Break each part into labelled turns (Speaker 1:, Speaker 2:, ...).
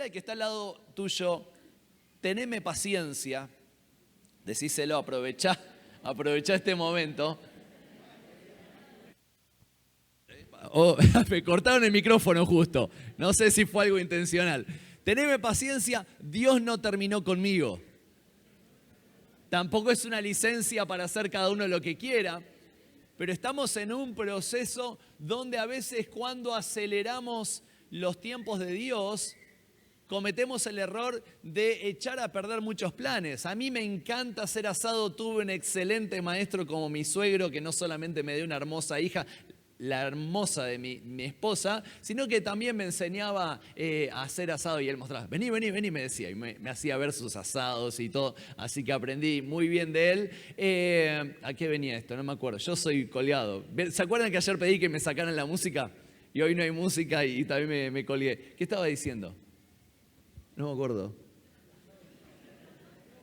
Speaker 1: al que está al lado tuyo, teneme paciencia, decíselo, aprovechá este momento. Oh, me cortaron el micrófono justo, no sé si fue algo intencional. Teneme paciencia, Dios no terminó conmigo. Tampoco es una licencia para hacer cada uno lo que quiera, pero estamos en un proceso donde a veces cuando aceleramos los tiempos de Dios, cometemos el error de echar a perder muchos planes. A mí me encanta hacer asado, tuve un excelente maestro como mi suegro, que no solamente me dio una hermosa hija, la hermosa de mi esposa, sino que también me enseñaba a hacer asado y él mostraba, vení, me decía, y me hacía ver sus asados y todo, así que aprendí muy bien de él. ¿A qué venía esto? No me acuerdo, yo soy colgado. ¿Se acuerdan que ayer pedí que me sacaran la música? Y hoy no hay música y también me colgué. ¿Qué estaba diciendo? No me acuerdo.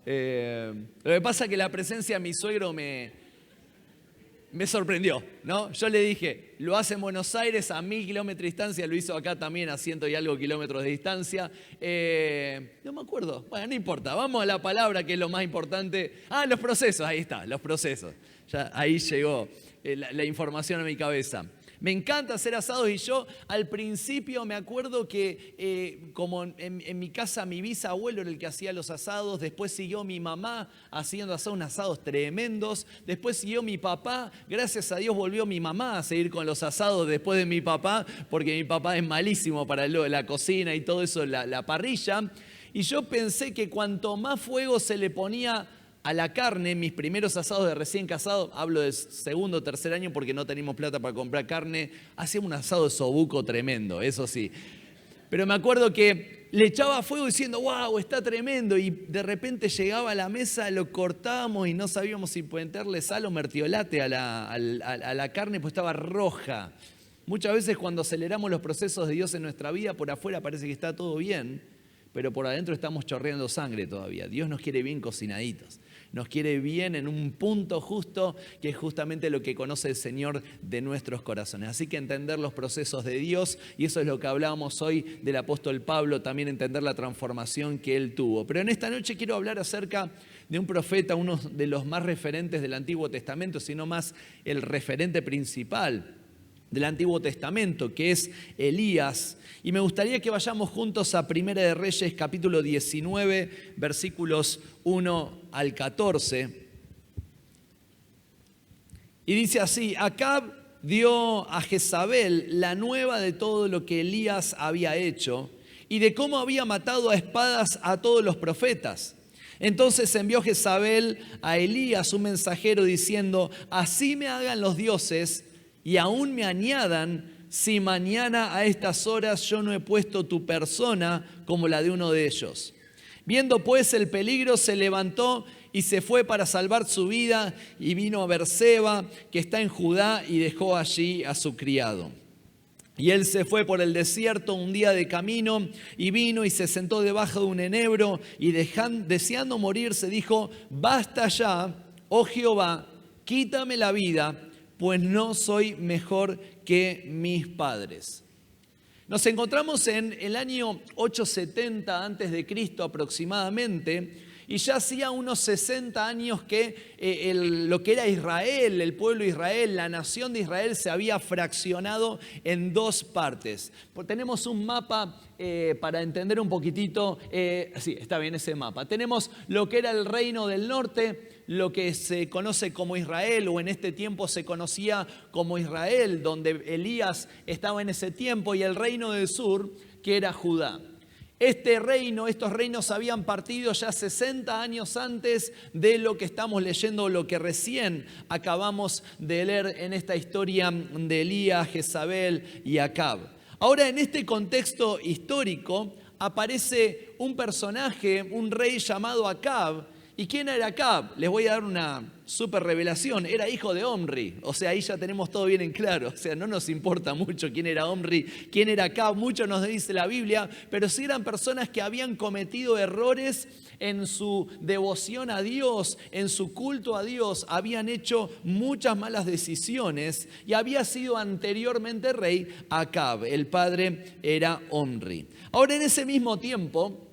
Speaker 1: Lo que pasa es que la presencia de mi suegro me sorprendió, ¿no? Yo le dije, lo hace en Buenos Aires a 1000 kilómetros de distancia, lo hizo acá también a 100 y algo kilómetros de distancia. No me acuerdo. Bueno, no importa, vamos a la palabra que es lo más importante. Los procesos, ahí está, los procesos. Ya ahí llegó la información a mi cabeza. Me encanta hacer asados y yo al principio me acuerdo que como en mi casa mi bisabuelo era el que hacía los asados, después siguió mi mamá haciendo unos asados tremendos, después siguió mi papá, gracias a Dios volvió mi mamá a seguir con los asados después de mi papá, porque mi papá es malísimo para la cocina y todo eso, la parrilla, y yo pensé que cuanto más fuego se le ponía a la carne, mis primeros asados de recién casado, hablo de segundo o tercer año porque no teníamos plata para comprar carne, hacíamos un asado de sobuco tremendo, eso sí. Pero me acuerdo que le echaba fuego diciendo, wow, está tremendo, y de repente llegaba a la mesa, lo cortábamos y no sabíamos si meterle sal o mertiolate a la carne, pues estaba roja. Muchas veces cuando aceleramos los procesos de Dios en nuestra vida, por afuera parece que está todo bien, pero por adentro estamos chorreando sangre todavía. Dios nos quiere bien cocinaditos. Nos quiere bien en un punto justo, que es justamente lo que conoce el Señor de nuestros corazones. Así que entender los procesos de Dios, y eso es lo que hablábamos hoy del apóstol Pablo, también entender la transformación que él tuvo. Pero en esta noche quiero hablar acerca de un profeta, uno de los más referentes del Antiguo Testamento, sino más el referente principal del Antiguo Testamento, que es Elías. Y me gustaría que vayamos juntos a Primera de Reyes, capítulo 19, versículos 1 al 14. Y dice así: Acab dio a Jezabel la nueva de todo lo que Elías había hecho y de cómo había matado a espadas a todos los profetas. Entonces envió Jezabel a Elías un mensajero diciendo: así me hagan los dioses y aún me añadan, si mañana a estas horas yo no he puesto tu persona como la de uno de ellos. Viendo pues el peligro, se levantó y se fue para salvar su vida, y vino a Berseba, que está en Judá, y dejó allí a su criado. Y él se fue por el desierto un día de camino, y vino y se sentó debajo de un enebro, y deseando morirse dijo: basta ya, oh Jehová, quítame la vida, pues no soy mejor que mis padres. Nos encontramos en el año 870 a.C. aproximadamente, y ya hacía unos 60 años que lo que era Israel, el pueblo de Israel, la nación de Israel se había fraccionado en dos partes. Tenemos un mapa para entender un poquitito, sí, está bien ese mapa. Tenemos lo que era el reino del norte, lo que se conoce como Israel, o en este tiempo se conocía como Israel, donde Elías estaba en ese tiempo, y el reino del sur, que era Judá. Estos reinos habían partido ya 60 años antes de lo que estamos leyendo, lo que recién acabamos de leer en esta historia de Elías, Jezabel y Acab. Ahora, en este contexto histórico aparece un personaje, un rey llamado Acab. ¿Y quién era Acab? Les voy a dar una super revelación, era hijo de Omri. O sea, ahí ya tenemos todo bien en claro. O sea, no nos importa mucho quién era Omri, quién era Acab, mucho nos dice la Biblia, pero sí eran personas que habían cometido errores en su devoción a Dios, en su culto a Dios, habían hecho muchas malas decisiones y había sido anteriormente rey Acab. El padre era Omri. Ahora, en ese mismo tiempo,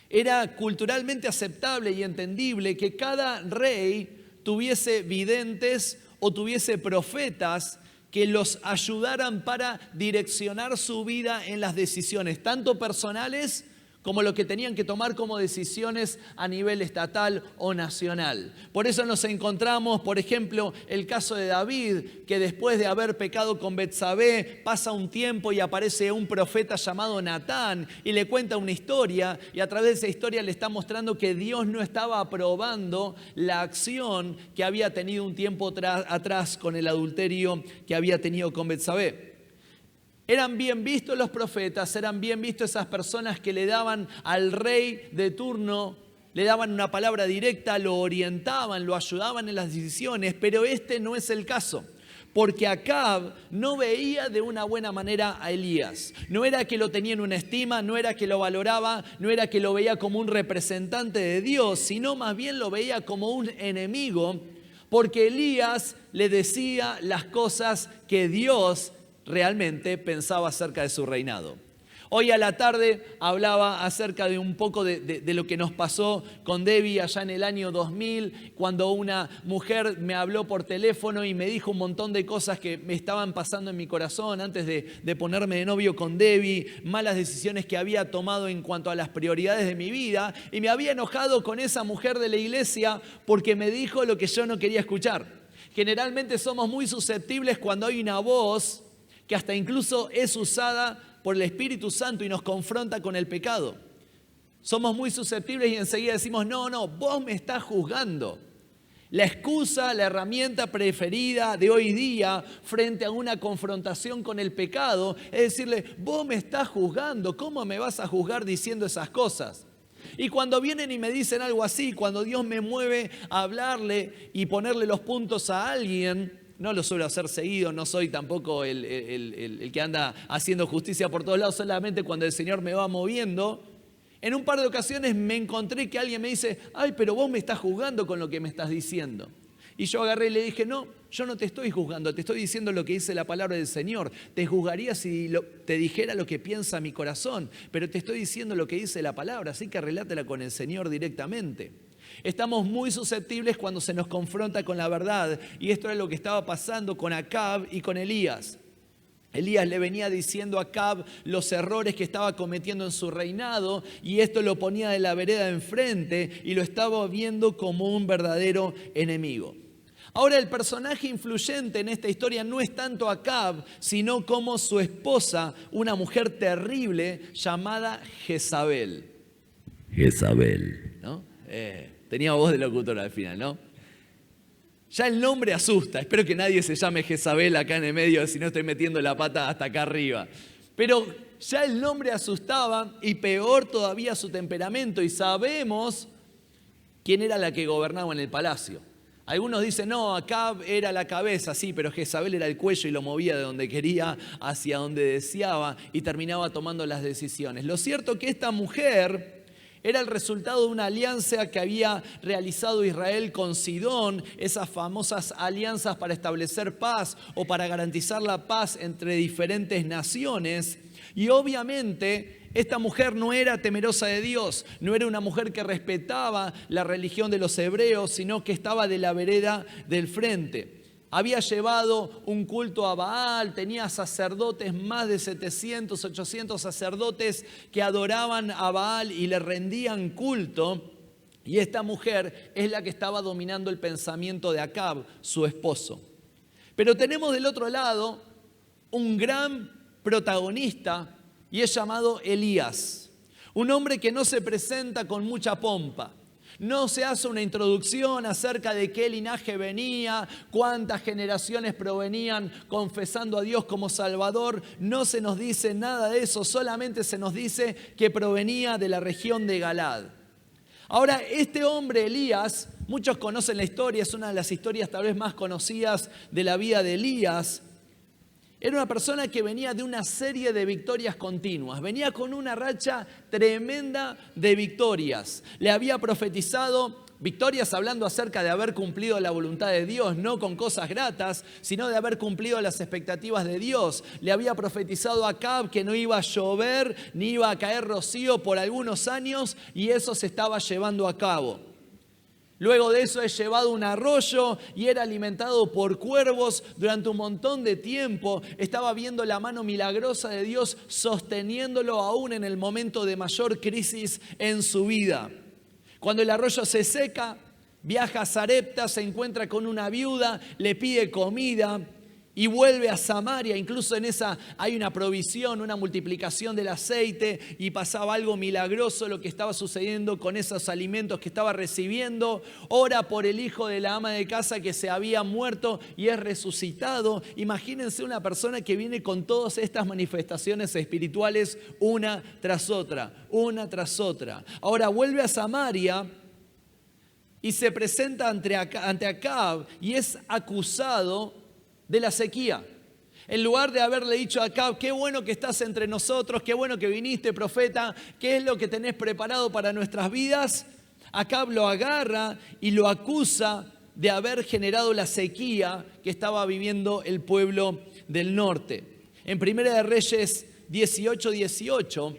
Speaker 1: era culturalmente aceptable y entendible que cada rey tuviese videntes o tuviese profetas que los ayudaran para direccionar su vida en las decisiones, tanto personales como lo que tenían que tomar como decisiones a nivel estatal o nacional. Por eso nos encontramos, por ejemplo, el caso de David, que después de haber pecado con Betsabé, pasa un tiempo y aparece un profeta llamado Natán y le cuenta una historia, y a través de esa historia le está mostrando que Dios no estaba aprobando la acción que había tenido un tiempo atrás con el adulterio que había tenido con Betsabé. Eran bien vistos los profetas, eran bien vistos esas personas que le daban al rey de turno, le daban una palabra directa, lo orientaban, lo ayudaban en las decisiones, pero este no es el caso. Porque Acab no veía de una buena manera a Elías. No era que lo tenía en una estima, no era que lo valoraba, no era que lo veía como un representante de Dios, sino más bien lo veía como un enemigo, porque Elías le decía las cosas que Dios realmente pensaba acerca de su reinado. Hoy a la tarde hablaba acerca de un poco de lo que nos pasó con Debbie allá en el año 2000, cuando una mujer me habló por teléfono y me dijo un montón de cosas que me estaban pasando en mi corazón antes de ponerme de novio con Debbie, malas decisiones que había tomado en cuanto a las prioridades de mi vida, y me había enojado con esa mujer de la iglesia porque me dijo lo que yo no quería escuchar. Generalmente somos muy susceptibles cuando hay una voz que hasta incluso es usada por el Espíritu Santo y nos confronta con el pecado. Somos muy susceptibles y enseguida decimos, no, vos me estás juzgando. La excusa, la herramienta preferida de hoy día frente a una confrontación con el pecado es decirle, vos me estás juzgando, ¿cómo me vas a juzgar diciendo esas cosas? Y cuando vienen y me dicen algo así, cuando Dios me mueve a hablarle y ponerle los puntos a alguien, no lo suelo hacer seguido, no soy tampoco el que anda haciendo justicia por todos lados, solamente cuando el Señor me va moviendo. En un par de ocasiones me encontré que alguien me dice, ay, pero vos me estás juzgando con lo que me estás diciendo. Y yo agarré y le dije, no, yo no te estoy juzgando, te estoy diciendo lo que dice la palabra del Señor. Te juzgaría si te dijera lo que piensa mi corazón, pero te estoy diciendo lo que dice la palabra, así que relátela con el Señor directamente. Estamos muy susceptibles cuando se nos confronta con la verdad, y esto era lo que estaba pasando con Acab y con Elías. Elías le venía diciendo a Acab los errores que estaba cometiendo en su reinado, y esto lo ponía de la vereda enfrente y lo estaba viendo como un verdadero enemigo. Ahora, el personaje influyente en esta historia no es tanto Acab, sino como su esposa, una mujer terrible llamada Jezabel. Jezabel, ¿no? Tenía voz de locutora al final, ¿no? Ya el nombre asusta. Espero que nadie se llame Jezabel acá en el medio, si no estoy metiendo la pata hasta acá arriba. Pero ya el nombre asustaba, y peor todavía su temperamento. Y sabemos quién era la que gobernaba en el palacio. Algunos dicen, no, Acab era la cabeza, sí, pero Jezabel era el cuello y lo movía de donde quería hacia donde deseaba y terminaba tomando las decisiones. Lo cierto es que esta mujer era el resultado de una alianza que había realizado Israel con Sidón, esas famosas alianzas para establecer paz o para garantizar la paz entre diferentes naciones. Y obviamente esta mujer no era temerosa de Dios, no era una mujer que respetaba la religión de los hebreos, sino que estaba de la vereda del frente. Había llevado un culto a Baal, tenía sacerdotes, más de 700, 800 sacerdotes que adoraban a Baal y le rendían culto. Y esta mujer es la que estaba dominando el pensamiento de Acab, su esposo. Pero tenemos del otro lado un gran protagonista y es llamado Elías. Un hombre que no se presenta con mucha pompa. No se hace una introducción acerca de qué linaje venía, cuántas generaciones provenían confesando a Dios como Salvador. No se nos dice nada de eso, solamente se nos dice que provenía de la región de Galaad. Ahora, este hombre, Elías, muchos conocen la historia, es una de las historias tal vez más conocidas de la vida de Elías. Era una persona que venía de una serie de victorias continuas, venía con una racha tremenda de victorias. Le había profetizado victorias hablando acerca de haber cumplido la voluntad de Dios, no con cosas gratas, sino de haber cumplido las expectativas de Dios. Le había profetizado a Acab que no iba a llover ni iba a caer rocío por algunos años y eso se estaba llevando a cabo. Luego de eso es llevado a un arroyo y era alimentado por cuervos durante un montón de tiempo. Estaba viendo la mano milagrosa de Dios sosteniéndolo aún en el momento de mayor crisis en su vida. Cuando el arroyo se seca, viaja a Sarepta, se encuentra con una viuda, le pide comida y vuelve a Samaria. Incluso en esa hay una provisión, una multiplicación del aceite y pasaba algo milagroso lo que estaba sucediendo con esos alimentos que estaba recibiendo. Ora por el hijo de la ama de casa que se había muerto y es resucitado. Imagínense una persona que viene con todas estas manifestaciones espirituales una tras otra, una tras otra. Ahora vuelve a Samaria y se presenta ante Acab y es acusado de la sequía. En lugar de haberle dicho a Acab, qué bueno que estás entre nosotros, qué bueno que viniste, profeta, qué es lo que tenés preparado para nuestras vidas, Acab lo agarra y lo acusa de haber generado la sequía que estaba viviendo el pueblo del norte. En Primera de Reyes 18:18,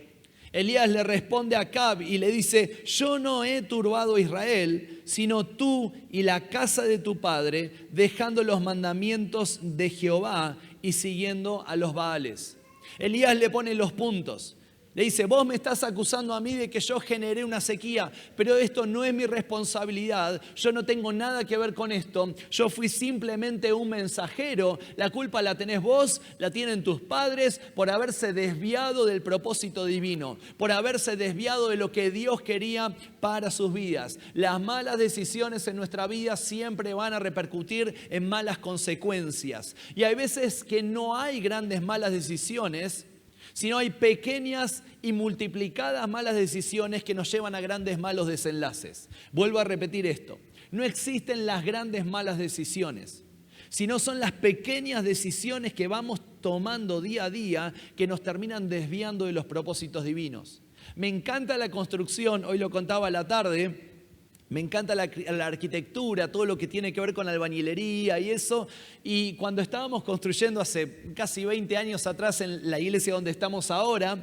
Speaker 1: Elías le responde a Acab y le dice, yo no he turbado a Israel, sino tú y la casa de tu padre, dejando los mandamientos de Jehová y siguiendo a los Baales. Elías le pone los puntos. Le dice, vos me estás acusando a mí de que yo generé una sequía, pero esto no es mi responsabilidad, yo no tengo nada que ver con esto, yo fui simplemente un mensajero, la culpa la tenés vos, la tienen tus padres por haberse desviado del propósito divino, por haberse desviado de lo que Dios quería para sus vidas. Las malas decisiones en nuestra vida siempre van a repercutir en malas consecuencias. Y hay veces que no hay grandes malas decisiones, sino hay pequeñas y multiplicadas malas decisiones que nos llevan a grandes malos desenlaces. Vuelvo a repetir esto, no existen las grandes malas decisiones, sino son las pequeñas decisiones que vamos tomando día a día que nos terminan desviando de los propósitos divinos. Me encanta la construcción, hoy lo contaba a la tarde. Me encanta la arquitectura, todo lo que tiene que ver con la albañilería y eso. Y cuando estábamos construyendo hace casi 20 años atrás en la iglesia donde estamos ahora,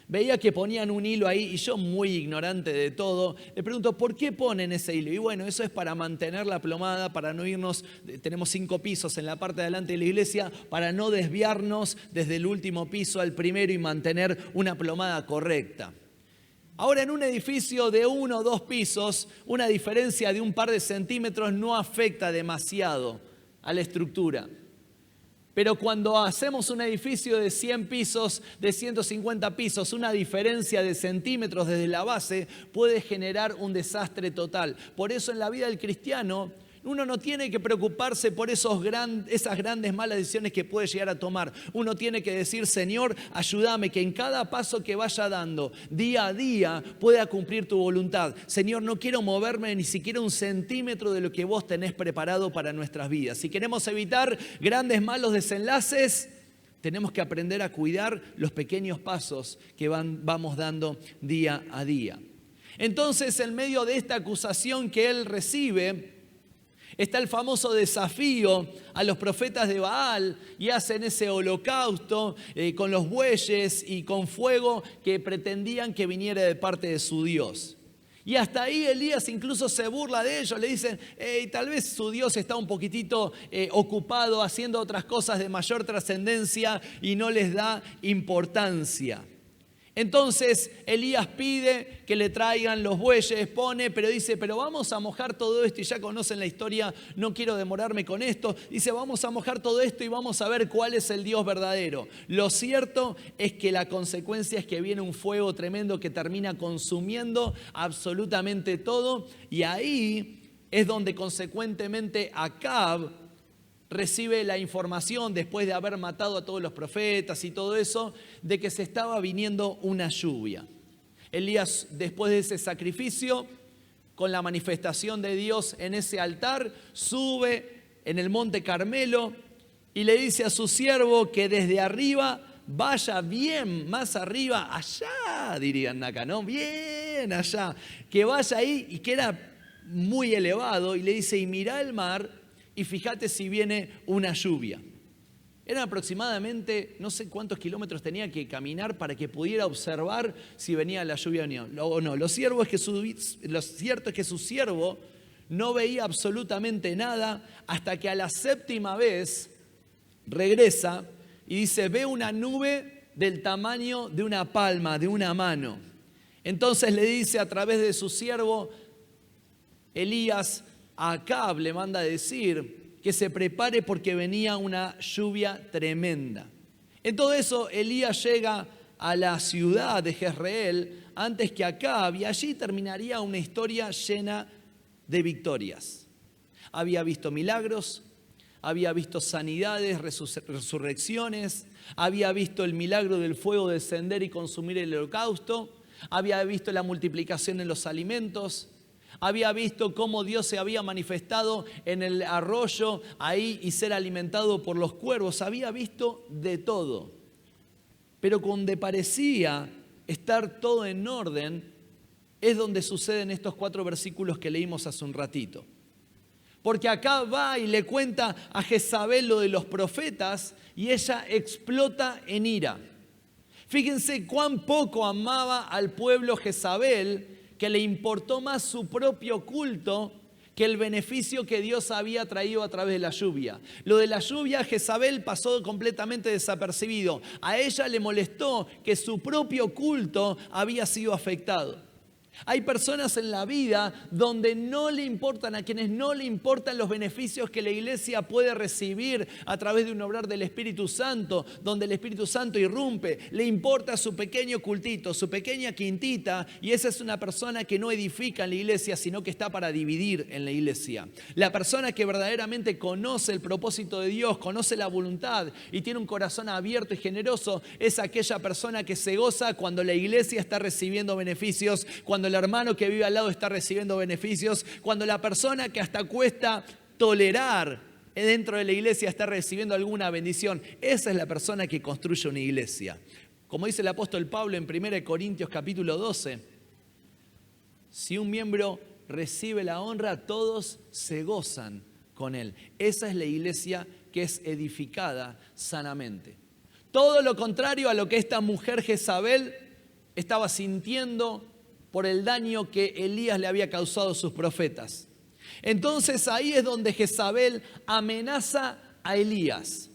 Speaker 1: veía que ponían un hilo ahí y yo, muy ignorante de todo, le pregunto, ¿por qué ponen ese hilo? Y bueno, eso es para mantener la plomada, para no irnos, tenemos 5 pisos en la parte de adelante de la iglesia, para no desviarnos desde el último piso al primero y mantener una plomada correcta. Ahora, en un edificio de 1 o 2 pisos, una diferencia de un par de centímetros no afecta demasiado a la estructura. Pero cuando hacemos un edificio de 100 pisos, de 150 pisos, una diferencia de centímetros desde la base puede generar un desastre total. Por eso en la vida del cristiano, uno no tiene que preocuparse por esas grandes malas decisiones que puede llegar a tomar. Uno tiene que decir, Señor, ayúdame que en cada paso que vaya dando, día a día, pueda cumplir tu voluntad. Señor, no quiero moverme ni siquiera un centímetro de lo que vos tenés preparado para nuestras vidas. Si queremos evitar grandes malos desenlaces, tenemos que aprender a cuidar los pequeños pasos que vamos dando día a día. Entonces, en medio de esta acusación que él recibe, está el famoso desafío a los profetas de Baal y hacen ese holocausto con los bueyes y con fuego que pretendían que viniera de parte de su Dios. Y hasta ahí Elías incluso se burla de ellos, le dicen, tal vez su Dios está un poquitito ocupado haciendo otras cosas de mayor trascendencia y no les da importancia. Entonces Elías pide que le traigan los bueyes, pero dice, pero vamos a mojar todo esto, y ya conocen la historia, no quiero demorarme con esto. Dice, vamos a mojar todo esto y vamos a ver cuál es el Dios verdadero. Lo cierto es que la consecuencia es que viene un fuego tremendo que termina consumiendo absolutamente todo, y ahí es donde consecuentemente Acab recibe la información, después de haber matado a todos los profetas y todo eso, de que se estaba viniendo una lluvia. Elías, después de ese sacrificio, con la manifestación de Dios en ese altar, sube en el monte Carmelo y le dice a su siervo que desde arriba vaya bien más arriba, allá dirían acá, ¿no? Bien allá, que vaya ahí y que era muy elevado y le dice, y mirá el mar y fíjate si viene una lluvia. Eran aproximadamente, no sé cuántos kilómetros tenía que caminar para que pudiera observar si venía la lluvia o no. Lo cierto es que su siervo no veía absolutamente nada hasta que a la séptima vez regresa y dice, ve una nube del tamaño de una palma, de una mano. Entonces le dice a través de su siervo, Elías, a Acab le manda a decir que se prepare porque venía una lluvia tremenda. En todo eso, Elías llega a la ciudad de Jezreel antes que Acab y allí terminaría una historia llena de victorias. Había visto milagros, había visto sanidades, resurrecciones, había visto el milagro del fuego descender y consumir el holocausto, había visto la multiplicación en los alimentos, había visto cómo Dios se había manifestado en el arroyo ahí y ser alimentado por los cuervos. Había visto de todo. Pero donde parecía estar todo en orden es donde suceden estos 4 versículos que leímos hace un ratito. Porque acá va y le cuenta a Jezabel lo de los profetas y ella explota en ira. Fíjense cuán poco amaba al pueblo Jezabel, que le importó más su propio culto que el beneficio que Dios había traído a través de la lluvia. Lo de la lluvia, Jezabel pasó completamente desapercibido. A ella le molestó que su propio culto había sido afectado. Hay personas en la vida donde no le importan, a quienes no le importan los beneficios que la iglesia puede recibir a través de un obrar del Espíritu Santo, donde el Espíritu Santo irrumpe. Le importa su pequeño cultito, su pequeña quintita, y esa es una persona que no edifica en la iglesia, sino que está para dividir en la iglesia. La persona que verdaderamente conoce el propósito de Dios, conoce la voluntad y tiene un corazón abierto y generoso, es aquella persona que se goza cuando la iglesia está recibiendo beneficios, cuando el hermano que vive al lado está recibiendo beneficios, cuando la persona que hasta cuesta tolerar dentro de la iglesia está recibiendo alguna bendición. Esa es la persona que construye una iglesia. Como dice el apóstol Pablo en 1 Corintios capítulo 12, si un miembro recibe la honra, todos se gozan con él. Esa es la iglesia que es edificada sanamente. Todo lo contrario a lo que esta mujer Jezabel estaba sintiendo por el daño que Elías le había causado a sus profetas. Entonces ahí es donde Jezabel amenaza a Elías.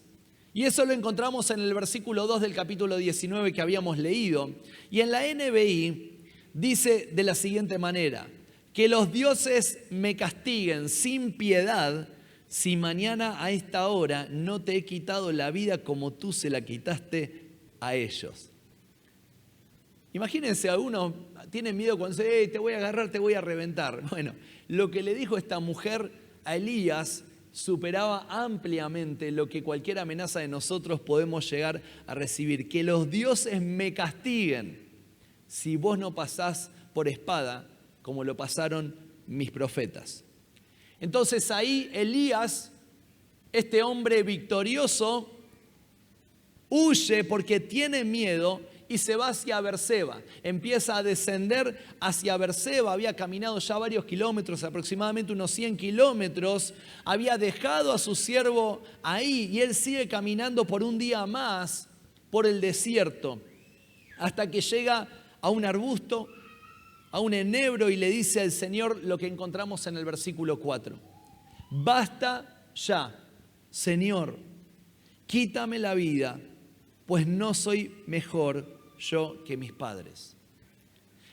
Speaker 1: Y eso lo encontramos en el versículo 2 del capítulo 19 que habíamos leído. Y en la NBI dice de la siguiente manera: que los dioses me castiguen sin piedad si mañana a esta hora no te he quitado la vida como tú se la quitaste a ellos. Imagínense, algunos tienen miedo cuando dice, te voy a agarrar, te voy a reventar. Bueno, lo que le dijo esta mujer a Elías superaba ampliamente lo que cualquier amenaza de nosotros podemos llegar a recibir. Que los dioses me castiguen si vos no pasás por espada como lo pasaron mis profetas. Entonces ahí Elías, este hombre victorioso, huye porque tiene miedo y se va hacia Berseba. Empieza a descender hacia Berseba. Había caminado ya varios kilómetros, aproximadamente unos 100 kilómetros. Había dejado a su siervo ahí y él sigue caminando por un día más por el desierto hasta que llega a un arbusto, a un enebro, y le dice al Señor lo que encontramos en el versículo 4. Basta ya, Señor, quítame la vida, pues no soy mejor yo que mis padres.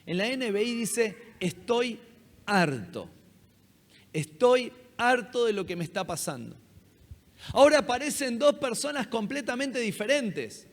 Speaker 1: En la NBI dice, estoy harto de lo que me está pasando. Ahora aparecen 2 personas completamente diferentes.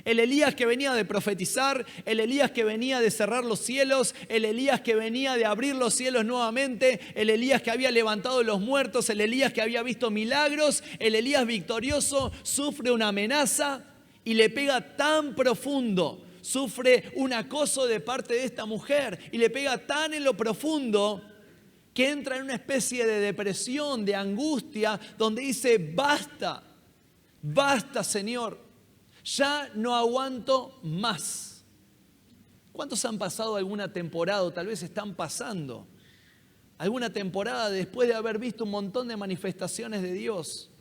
Speaker 1: El Elías que venía de profetizar, el Elías que venía de cerrar los cielos, el Elías que venía de abrir los cielos nuevamente, el Elías que había levantado los muertos, el Elías que había visto milagros, el Elías victorioso sufre una amenaza y le pega tan profundo, sufre un acoso de parte de esta mujer y le pega tan en lo profundo que entra en una especie de depresión, de angustia, donde dice, basta, basta, Señor, ya no aguanto más. ¿Cuántos han pasado alguna temporada, o tal vez están pasando alguna temporada después de haber visto un montón de manifestaciones de Dios,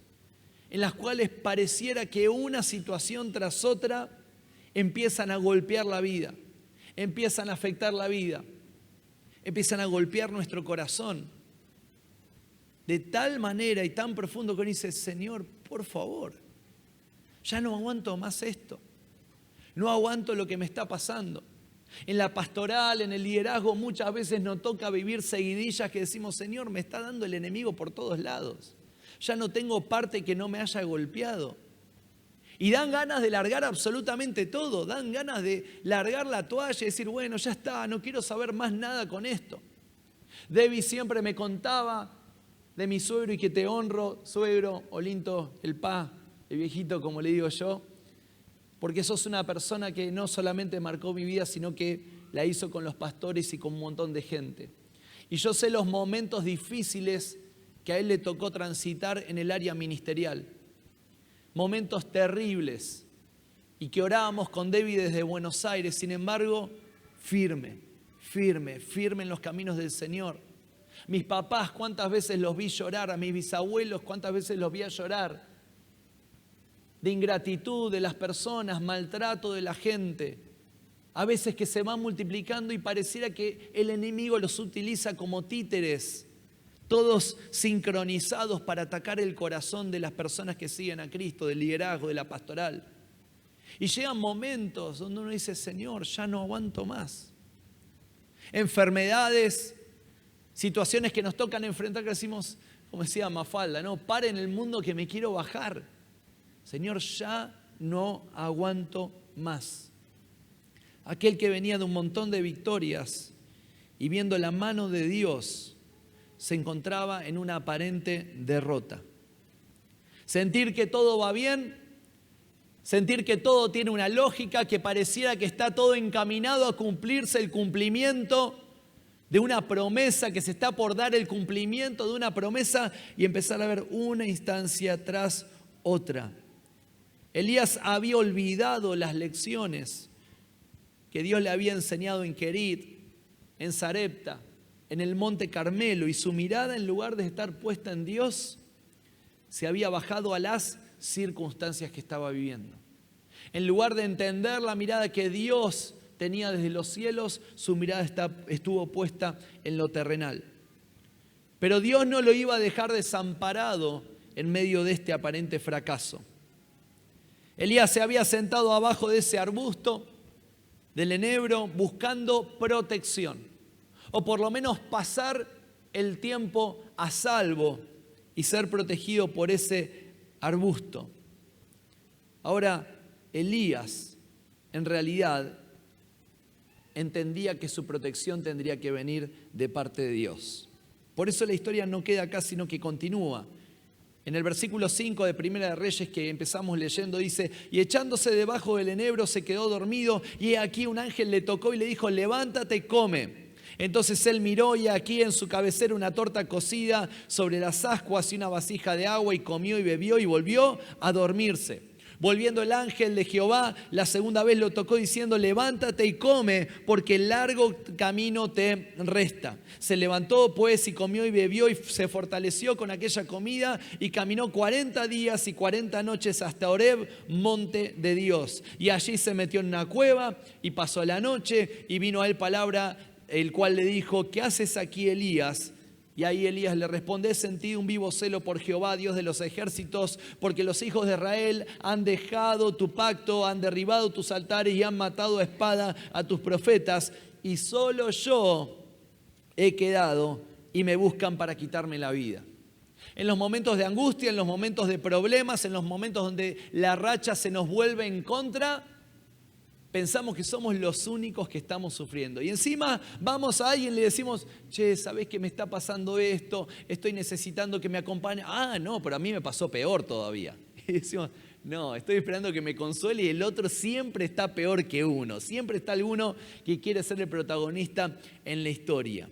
Speaker 1: en las cuales pareciera que una situación tras otra empiezan a golpear la vida, empiezan a afectar la vida, empiezan a golpear nuestro corazón de tal manera y tan profundo que uno dice, Señor, por favor, ya no aguanto más esto, no aguanto lo que me está pasando. En la pastoral, en el liderazgo, muchas veces nos toca vivir seguidillas que decimos, Señor, me está dando el enemigo por todos lados. Ya no tengo parte que no me haya golpeado. Y dan ganas de largar absolutamente todo, dan ganas de largar la toalla y decir, bueno, ya está, no quiero saber más nada con esto. Debbie siempre me contaba de mi suegro, y que te honro, suegro, Olinto, el pa, el viejito, como le digo yo, porque sos una persona que no solamente marcó mi vida, sino que la hizo con los pastores y con un montón de gente. Y yo sé los momentos difíciles que a él le tocó transitar en el área ministerial. Momentos terribles. Y que orábamos con Debbie desde Buenos Aires. Sin embargo, firme en los caminos del Señor. Mis papás, cuántas veces los vi llorar. A mis bisabuelos, cuántas veces los vi a llorar. De ingratitud de las personas, maltrato de la gente, a veces que se va multiplicando y pareciera que el enemigo los utiliza como títeres, todos sincronizados para atacar el corazón de las personas que siguen a Cristo, del liderazgo, de la pastoral. Y llegan momentos donde uno dice, Señor, ya no aguanto más. Enfermedades, situaciones que nos tocan enfrentar, que decimos, como decía Mafalda, no, paren el mundo que me quiero bajar. Señor, ya no aguanto más. Aquel que venía de un montón de victorias y viendo la mano de Dios, se encontraba en una aparente derrota. Sentir que todo va bien, sentir que todo tiene una lógica, que pareciera que está todo encaminado a cumplirse, el cumplimiento de una promesa, que se está por dar el cumplimiento de una promesa, y empezar a ver una instancia tras otra. Elías había olvidado las lecciones que Dios le había enseñado en Querit, en Sarepta, en el Monte Carmelo, y su mirada, en lugar de estar puesta en Dios, se había bajado a las circunstancias que estaba viviendo. En lugar de entender la mirada que Dios tenía desde los cielos, su mirada estuvo puesta en lo terrenal. Pero Dios no lo iba a dejar desamparado en medio de este aparente fracaso. Elías se había sentado abajo de ese arbusto del enebro buscando protección, o por lo menos pasar el tiempo a salvo y ser protegido por ese arbusto. Ahora, Elías en realidad entendía que su protección tendría que venir de parte de Dios. Por eso la historia no queda acá, sino que continúa. En el versículo 5 de Primera de Reyes, que empezamos leyendo, dice, y echándose debajo del enebro se quedó dormido, y aquí un ángel le tocó y le dijo, levántate y come. Entonces él miró, y aquí en su cabecera una torta cocida sobre las ascuas y una vasija de agua, y comió y bebió y volvió a dormirse. Volviendo el ángel de Jehová, la segunda vez lo tocó diciendo, levántate y come, porque el largo camino te resta. Se levantó pues y comió y bebió y se fortaleció con aquella comida y caminó 40 días y 40 noches hasta Horeb, monte de Dios. Y allí se metió en una cueva y pasó la noche, y vino a él palabra, el cual le dijo, ¿qué haces aquí, Elías? Y ahí Elías le responde, he sentido un vivo celo por Jehová, Dios de los ejércitos, porque los hijos de Israel han dejado tu pacto, han derribado tus altares y han matado a espada a tus profetas, y solo yo he quedado y me buscan para quitarme la vida. En los momentos de angustia, en los momentos de problemas, en los momentos donde la racha se nos vuelve en contra, pensamos que somos los únicos que estamos sufriendo. Y encima vamos a alguien y le decimos, che, ¿sabés que me está pasando esto? Estoy necesitando que me acompañe. Ah, no, pero a mí me pasó peor todavía. Y decimos, no, estoy esperando que me consuele, y el otro siempre está peor que uno. Siempre está alguno que quiere ser el protagonista en la historia.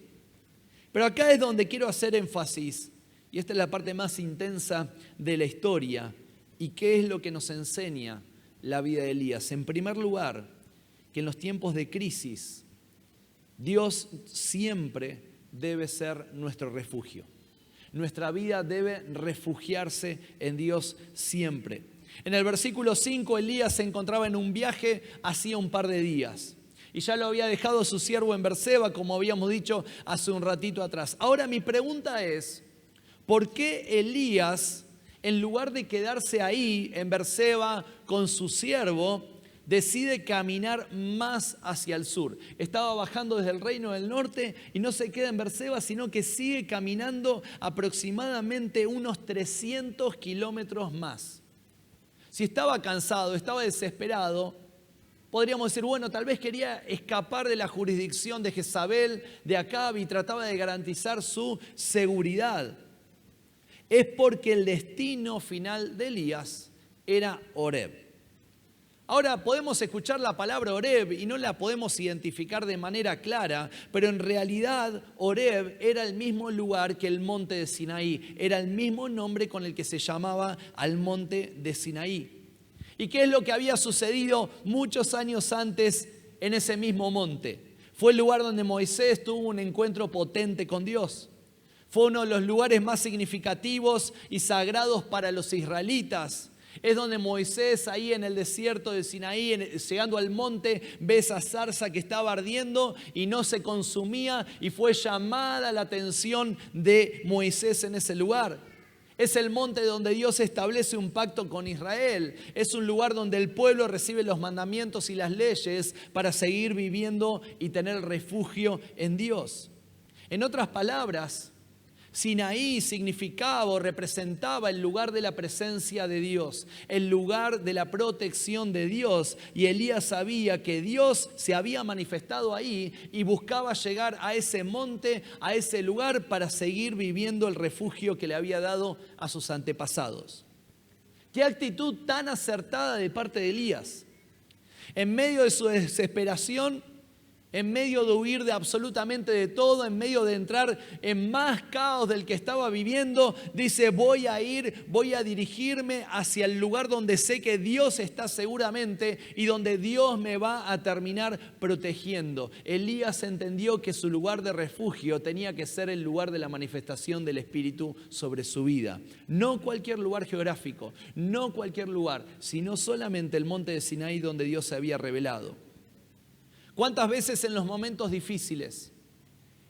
Speaker 1: Pero acá es donde quiero hacer énfasis, y esta es la parte más intensa de la historia, y qué es lo que nos enseña la vida de Elías. En primer lugar, que en los tiempos de crisis, Dios siempre debe ser nuestro refugio. Nuestra vida debe refugiarse en Dios siempre. En el versículo 5, Elías se encontraba en un viaje hacía un par de días. Y ya lo había dejado su siervo en Berseba, como habíamos dicho hace un ratito atrás. Ahora mi pregunta es, ¿por qué Elías, en lugar de quedarse ahí en Berseba con su siervo, decide caminar más hacia el sur? Estaba bajando desde el reino del norte y no se queda en Berseba, sino que sigue caminando aproximadamente unos 300 kilómetros más. Si estaba cansado, estaba desesperado, podríamos decir, bueno, tal vez quería escapar de la jurisdicción de Jezabel, de Acab, y trataba de garantizar su seguridad. Es porque el destino final de Elías era Horeb. Ahora podemos escuchar la palabra Horeb y no la podemos identificar de manera clara, pero en realidad Horeb era el mismo lugar que el monte de Sinaí, era el mismo nombre con el que se llamaba al monte de Sinaí. ¿Y qué es lo que había sucedido muchos años antes en ese mismo monte? Fue el lugar donde Moisés tuvo un encuentro potente con Dios. Fue uno de los lugares más significativos y sagrados para los israelitas. Es donde Moisés, ahí en el desierto de Sinaí, llegando al monte, ve esa zarza que estaba ardiendo y no se consumía, y fue llamada la atención de Moisés en ese lugar. Es el monte donde Dios establece un pacto con Israel. Es un lugar donde el pueblo recibe los mandamientos y las leyes para seguir viviendo y tener refugio en Dios. En otras palabras, Sinaí significaba o representaba el lugar de la presencia de Dios, el lugar de la protección de Dios. Y Elías sabía que Dios se había manifestado ahí y buscaba llegar a ese monte, a ese lugar, para seguir viviendo el refugio que le había dado a sus antepasados. ¡Qué actitud tan acertada de parte de Elías! En medio de su desesperación, en medio de huir de absolutamente de todo, en medio de entrar en más caos del que estaba viviendo, dice, voy a dirigirme hacia el lugar donde sé que Dios está seguramente y donde Dios me va a terminar protegiendo. Elías entendió que su lugar de refugio tenía que ser el lugar de la manifestación del Espíritu sobre su vida. No cualquier lugar geográfico, no cualquier lugar, sino solamente el monte de Sinaí donde Dios se había revelado. ¿Cuántas veces en los momentos difíciles,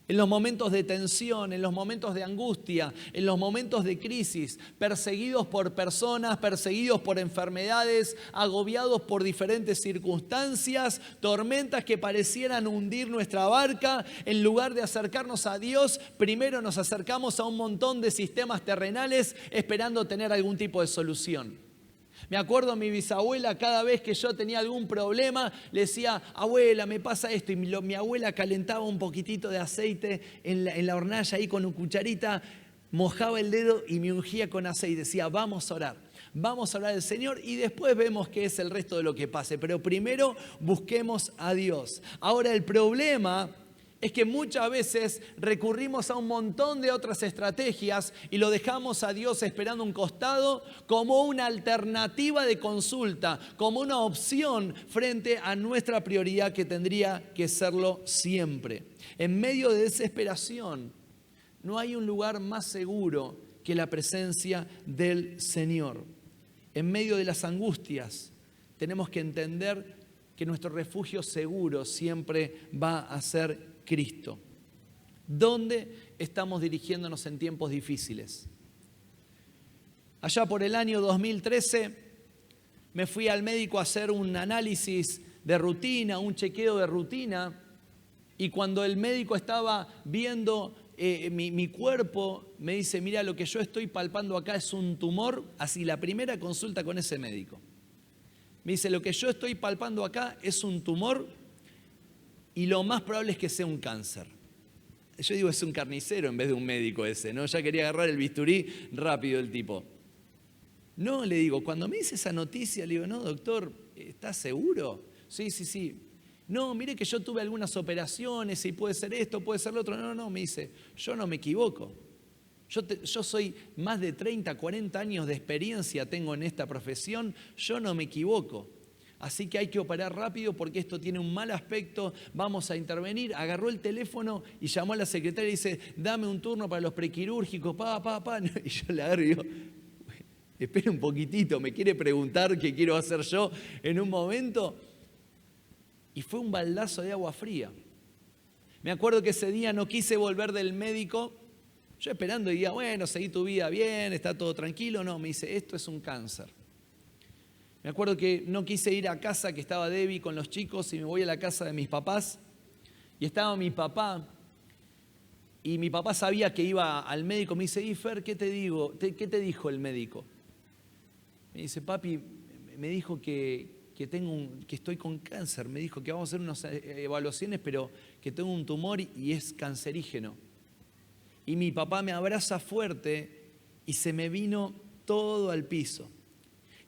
Speaker 1: en los momentos de tensión, en los momentos de angustia, en los momentos de crisis, perseguidos por personas, perseguidos por enfermedades, agobiados por diferentes circunstancias, tormentas que parecieran hundir nuestra barca, en lugar de acercarnos a Dios, primero nos acercamos a un montón de sistemas terrenales esperando tener algún tipo de solución? Me acuerdo a mi bisabuela, cada vez que yo tenía algún problema, le decía, abuela, me pasa esto. Y mi abuela calentaba un poquitito de aceite en la hornalla ahí con una cucharita, mojaba el dedo y me ungía con aceite. Decía, vamos a orar al Señor y después vemos qué es el resto de lo que pase. Pero primero busquemos a Dios. Ahora el problema es que muchas veces recurrimos a un montón de otras estrategias y lo dejamos a Dios esperando un costado como una alternativa de consulta, como una opción frente a nuestra prioridad que tendría que serlo siempre. En medio de desesperación, no hay un lugar más seguro que la presencia del Señor. En medio de las angustias, tenemos que entender que nuestro refugio seguro siempre va a ser Cristo. ¿Dónde estamos dirigiéndonos en tiempos difíciles? Allá por el año 2013 me fui al médico a hacer un análisis de rutina, un chequeo de rutina, y cuando el médico estaba viendo mi cuerpo, me dice, mira, lo que yo estoy palpando acá es un tumor. Así, la primera consulta con ese médico. Me dice, lo que yo estoy palpando acá es un tumor y lo más probable es que sea un cáncer. Yo digo, es un carnicero en vez de un médico ese, ¿no? Ya quería agarrar el bisturí rápido el tipo. No, le digo, cuando me dice esa noticia, le digo, no, doctor, ¿estás seguro? Sí. No, mire que yo tuve algunas operaciones y puede ser esto, puede ser lo otro. No, no, me dice, yo no me equivoco. Yo soy más de 30, 40 años de experiencia tengo en esta profesión, yo no me equivoco. Así que hay que operar rápido porque esto tiene un mal aspecto, vamos a intervenir. Agarró el teléfono y llamó a la secretaria y dice, dame un turno para los prequirúrgicos, Y yo le agarro y digo, espere un poquitito, me quiere preguntar qué quiero hacer yo en un momento. Y fue un baldazo de agua fría. Me acuerdo que ese día no quise volver del médico, yo esperando y diga, bueno, seguí tu vida bien, está todo tranquilo. No, me dice, esto es un cáncer. Me acuerdo que no quise ir a casa, que estaba Debbie con los chicos, y me voy a la casa de mis papás. Y estaba mi papá, y mi papá sabía que iba al médico. Me dice, Fer, ¿qué te digo? ¿Qué te dijo el médico? Me dice, papi, me dijo que estoy con cáncer. Me dijo que vamos a hacer unas evaluaciones, pero que tengo un tumor y es cancerígeno. Y mi papá me abraza fuerte y se me vino todo al piso.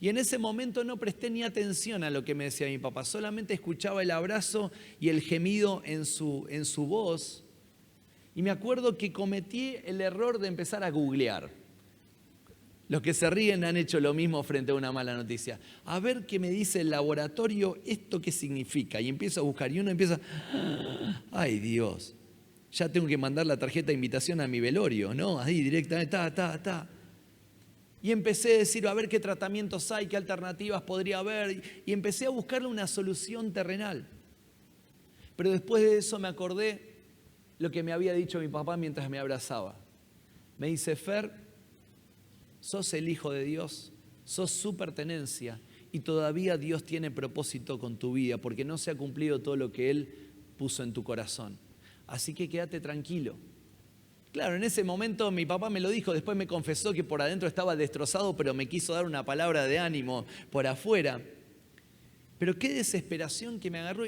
Speaker 1: Y en ese momento no presté ni atención a lo que me decía mi papá, solamente escuchaba el abrazo y el gemido en su voz. Y me acuerdo que cometí el error de empezar a googlear. Los que se ríen han hecho lo mismo frente a una mala noticia. A ver qué me dice el laboratorio, ¿esto qué significa? Y empiezo a buscar y uno empieza, ¡ay Dios! Ya tengo que mandar la tarjeta de invitación a mi velorio, ¿no? Ahí directamente, Y empecé a decir, a ver qué tratamientos hay, qué alternativas podría haber. Y empecé a buscarle una solución terrenal. Pero después de eso me acordé lo que me había dicho mi papá mientras me abrazaba. Me dice, Fer, sos el hijo de Dios, sos su pertenencia y todavía Dios tiene propósito con tu vida porque no se ha cumplido todo lo que Él puso en tu corazón. Así que quédate tranquilo. Claro, en ese momento mi papá me lo dijo, después me confesó que por adentro estaba destrozado, pero me quiso dar una palabra de ánimo por afuera. Pero qué desesperación que me agarró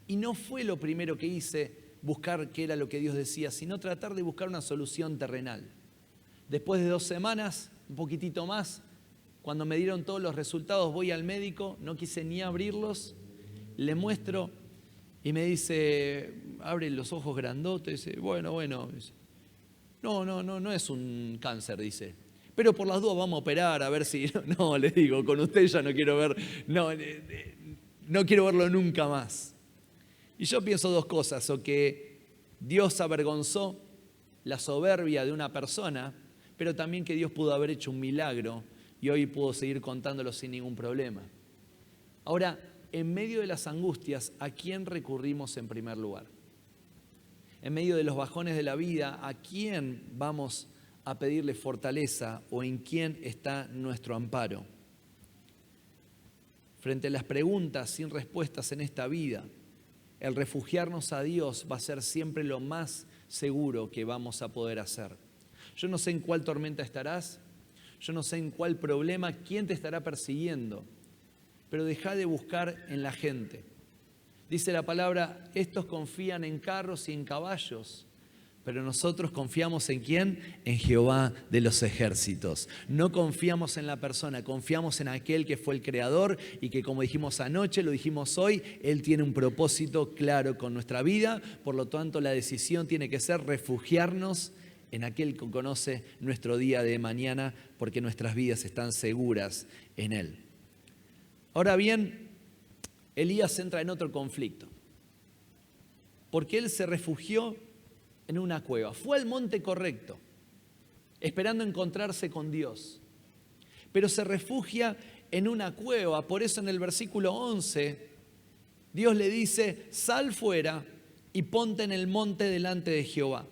Speaker 1: y no fue lo primero que hice buscar qué era lo que Dios decía, sino tratar de buscar una solución terrenal. Después de 2 semanas, un poquitito más, cuando me dieron todos los resultados, voy al médico, no quise ni abrirlos, le muestro y me dice, abre los ojos grandotes, dice, bueno, dice, no es un cáncer, dice. Pero por las dudas vamos a operar, a ver si... No, le digo, con usted ya no quiero ver, no quiero verlo nunca más. Y yo pienso 2 cosas, o que Dios avergonzó la soberbia de una persona, pero también que Dios pudo haber hecho un milagro y hoy puedo seguir contándolo sin ningún problema. Ahora, en medio de las angustias, ¿a quién recurrimos en primer lugar? En medio de los bajones de la vida, ¿a quién vamos a pedirle fortaleza o en quién está nuestro amparo? Frente a las preguntas sin respuestas en esta vida, el refugiarnos a Dios va a ser siempre lo más seguro que vamos a poder hacer. Yo no sé en cuál tormenta estarás, yo no sé en cuál problema, quién te estará persiguiendo, pero deja de buscar en la gente. Dice la palabra, estos confían en carros y en caballos, pero nosotros confiamos ¿en quién? En Jehová de los ejércitos. No confiamos en la persona, confiamos en aquel que fue el creador y que, como dijimos anoche, lo dijimos hoy, Él tiene un propósito claro con nuestra vida. Por lo tanto, la decisión tiene que ser refugiarnos en aquel que conoce nuestro día de mañana, porque nuestras vidas están seguras en Él. Ahora bien, Elías entra en otro conflicto, porque él se refugió en una cueva. Fue al monte correcto, esperando encontrarse con Dios, pero se refugia en una cueva. Por eso en el versículo 11, Dios le dice, sal fuera y ponte en el monte delante de Jehová.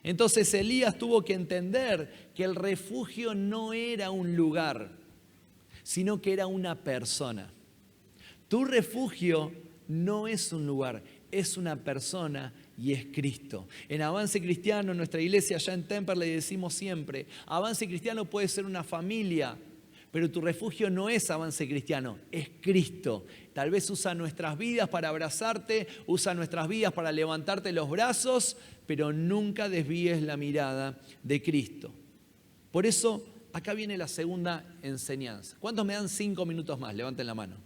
Speaker 1: Entonces Elías tuvo que entender que el refugio no era un lugar, sino que era una persona. Tu refugio no es un lugar, es una persona y es Cristo. En Avance Cristiano, en nuestra iglesia allá en Temperley, decimos siempre, Avance Cristiano puede ser una familia, pero tu refugio no es Avance Cristiano, es Cristo. Tal vez usa nuestras vidas para abrazarte, usa nuestras vidas para levantarte los brazos, pero nunca desvíes la mirada de Cristo. Por eso, acá viene la segunda enseñanza. ¿Cuántos me dan 5 minutos más? Levanten la mano.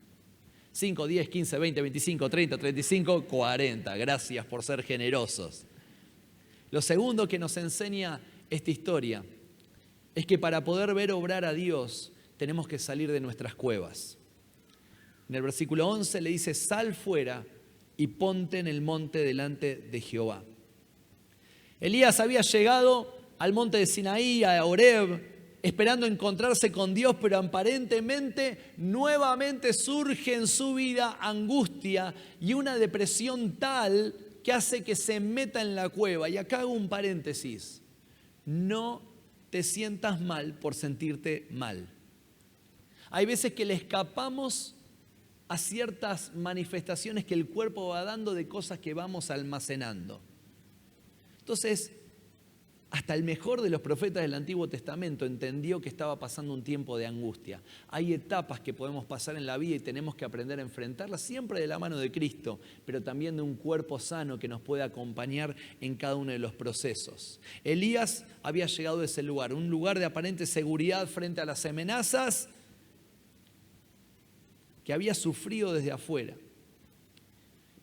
Speaker 1: 5, 10, 15, 20, 25, 30, 35, 40. Gracias por ser generosos. Lo segundo que nos enseña esta historia es que para poder ver obrar a Dios tenemos que salir de nuestras cuevas. En el versículo 11 le dice: sal fuera y ponte en el monte delante de Jehová. Elías había llegado al monte de Sinaí, a Horeb, esperando encontrarse con Dios, pero aparentemente nuevamente surge en su vida angustia y una depresión tal que hace que se meta en la cueva. Y acá hago un paréntesis: no te sientas mal por sentirte mal. Hay veces que le escapamos a ciertas manifestaciones que el cuerpo va dando de cosas que vamos almacenando. Entonces, hasta el mejor de los profetas del Antiguo Testamento entendió que estaba pasando un tiempo de angustia. Hay etapas que podemos pasar en la vida y tenemos que aprender a enfrentarlas siempre de la mano de Cristo, pero también de un cuerpo sano que nos puede acompañar en cada uno de los procesos. Elías había llegado a ese lugar, un lugar de aparente seguridad frente a las amenazas que había sufrido desde afuera.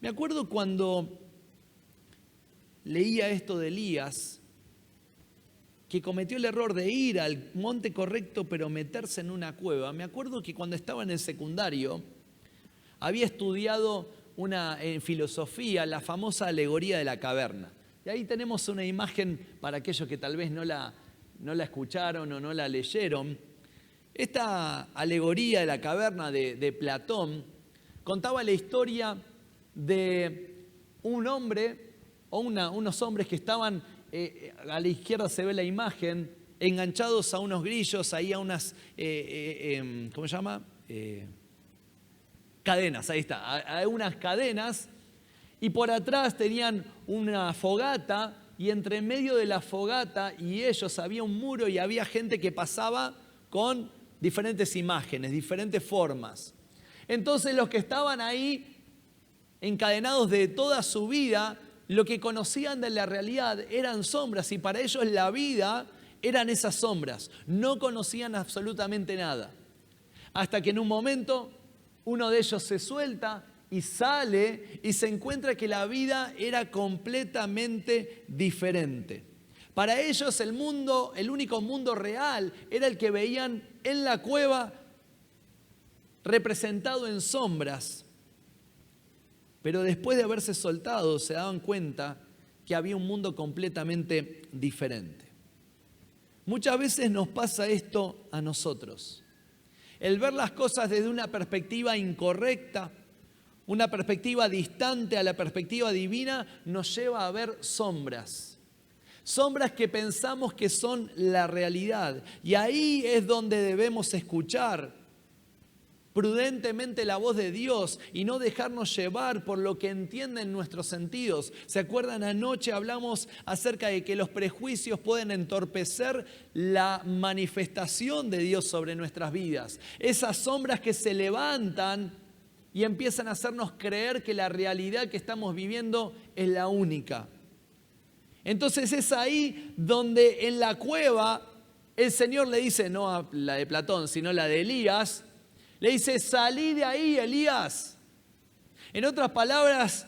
Speaker 1: Me acuerdo cuando leía esto de Elías, que cometió el error de ir al monte correcto pero meterse en una cueva. Me acuerdo que cuando estaba en el secundario había estudiado en filosofía la famosa alegoría de la caverna. Y ahí tenemos una imagen para aquellos que tal vez no la escucharon o no la leyeron. Esta alegoría de la caverna de Platón contaba la historia de un hombre o unos hombres que estaban, a la izquierda se ve la imagen, enganchados a unos grillos, ahí a unas, ¿cómo se llama? Cadenas, ahí está, a unas cadenas, y por atrás tenían una fogata, y entre medio de la fogata y ellos había un muro y había gente que pasaba con diferentes imágenes, diferentes formas. Entonces los que estaban ahí encadenados de toda su vida, lo que conocían de la realidad eran sombras, y para ellos la vida eran esas sombras. No conocían absolutamente nada. Hasta que en un momento uno de ellos se suelta y sale y se encuentra que la vida era completamente diferente. Para ellos el mundo, el único mundo real, era el que veían en la cueva, representado en sombras. Pero después de haberse soltado, se daban cuenta que había un mundo completamente diferente. Muchas veces nos pasa esto a nosotros. El ver las cosas desde una perspectiva incorrecta, una perspectiva distante a la perspectiva divina, nos lleva a ver sombras. Sombras que pensamos que son la realidad. Y ahí es donde debemos escuchar prudentemente la voz de Dios y no dejarnos llevar por lo que entienden nuestros sentidos. ¿Se acuerdan? Anoche hablamos acerca de que los prejuicios pueden entorpecer la manifestación de Dios sobre nuestras vidas. Esas sombras que se levantan y empiezan a hacernos creer que la realidad que estamos viviendo es la única. Entonces es ahí donde en la cueva el Señor le dice, no a la de Platón, sino la de Elías, le dice: salí de ahí, Elías. En otras palabras,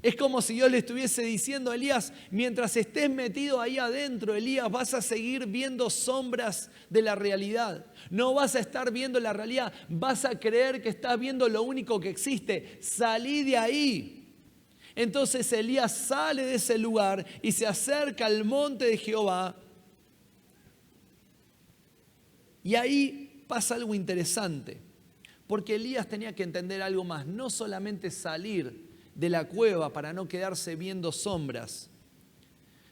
Speaker 1: es como si Dios le estuviese diciendo a Elías: mientras estés metido ahí adentro, Elías, vas a seguir viendo sombras de la realidad. No vas a estar viendo la realidad, vas a creer que estás viendo lo único que existe. Salí de ahí. Entonces Elías sale de ese lugar y se acerca al monte de Jehová. Y ahí pasa algo interesante. Porque Elías tenía que entender algo más, no solamente salir de la cueva para no quedarse viendo sombras,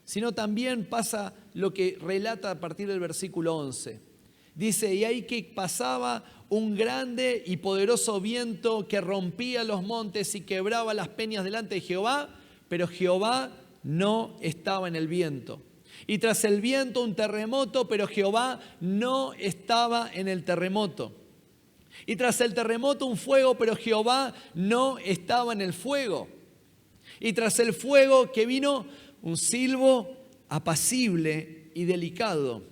Speaker 1: sino también pasa lo que relata a partir del versículo 11. Dice: y ahí que pasaba un grande y poderoso viento que rompía los montes y quebraba las peñas delante de Jehová, pero Jehová no estaba en el viento. Y tras el viento un terremoto, pero Jehová no estaba en el terremoto. Y tras el terremoto un fuego, pero Jehová no estaba en el fuego. Y tras el fuego que vino un silbo apacible y delicado.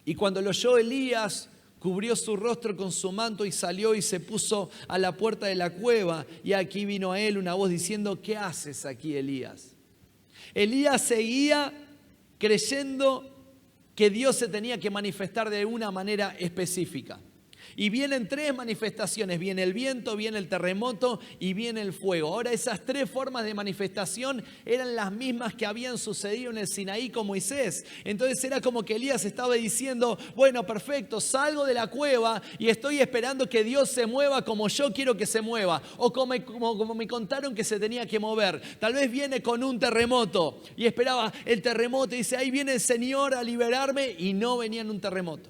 Speaker 1: Y cuando lo oyó Elías, cubrió su rostro con su manto y salió y se puso a la puerta de la cueva. Y aquí vino a él una voz diciendo: ¿qué haces aquí, Elías? Elías seguía creyendo que Dios se tenía que manifestar de una manera específica. Y vienen tres manifestaciones: viene el viento, viene el terremoto y viene el fuego. Ahora, esas tres formas de manifestación eran las mismas que habían sucedido en el Sinaí con Moisés. Entonces era como que Elías estaba diciendo: bueno, perfecto, salgo de la cueva y estoy esperando que Dios se mueva como yo quiero que se mueva, o como me contaron que se tenía que mover. Tal vez viene con un terremoto y esperaba el terremoto y dice: ahí viene el Señor a liberarme, y no venía en un terremoto.